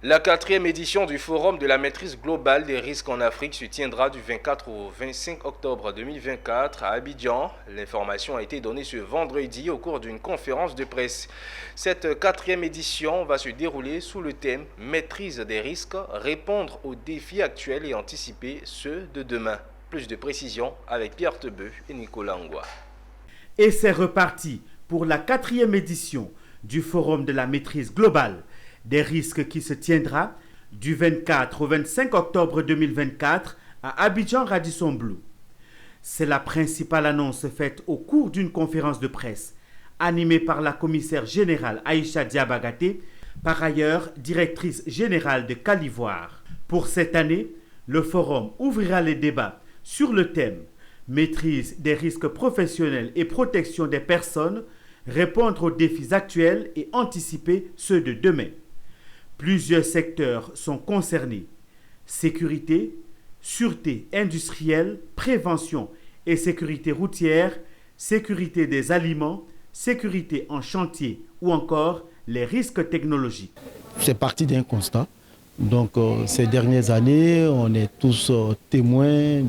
La quatrième édition du Forum de la maîtrise globale des risques en Afrique se tiendra du 24 au 25 octobre 2024 à Abidjan. L'information a été donnée ce vendredi au cours d'une conférence de presse. Cette quatrième édition va se dérouler sous le thème « Maîtrise des risques, répondre aux défis actuels et anticiper ceux de demain ». Plus de précisions avec Pierre Tebeu et Nicolas Ngwa. Et c'est reparti pour la quatrième édition du Forum de la maîtrise globale des risques qui se tiendra du 24 au 25 octobre 2024 à Abidjan Radisson Blu. C'est la principale annonce faite au cours d'une conférence de presse animée par la commissaire générale Aïcha Diabagaté, par ailleurs directrice générale de Calivoire. Pour cette année, le forum ouvrira les débats sur le thème « Maîtrise des risques professionnels et protection des personnes, répondre aux défis actuels et anticiper ceux de demain ». Plusieurs secteurs sont concernés: sécurité, sûreté industrielle, prévention et sécurité routière, sécurité des aliments, sécurité en chantier ou encore les risques technologiques. C'est parti d'un constat. Donc ces dernières années, on est tous témoins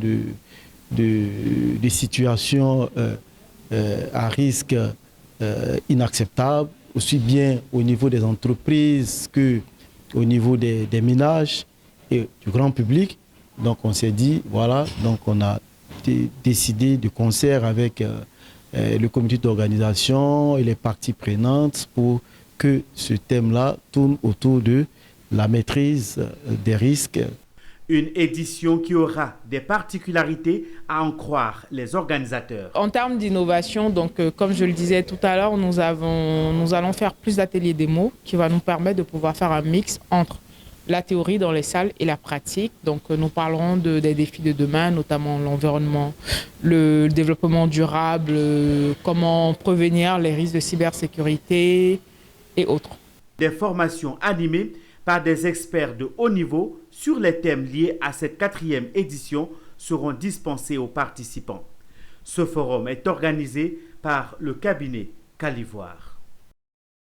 de situations à risque inacceptables, aussi bien au niveau des entreprises qu'au niveau des ménages et du grand public. Donc on s'est dit, voilà, donc on a décidé de concert avec le comité d'organisation et les parties prenantes pour que ce thème-là tourne autour de la maîtrise des risques. Une édition qui aura des particularités à en croire les organisateurs. En termes d'innovation, donc comme je le disais tout à l'heure, nous allons faire plus d'ateliers démo qui va nous permettre de pouvoir faire un mix entre la théorie dans les salles et la pratique. Donc nous parlerons des défis de demain, notamment l'environnement, le développement durable, comment prévenir les risques de cybersécurité et autres. Des formations animées par des experts de haut niveau sur les thèmes liés à cette quatrième édition seront dispensés aux participants. Ce forum est organisé par le cabinet Calivoire.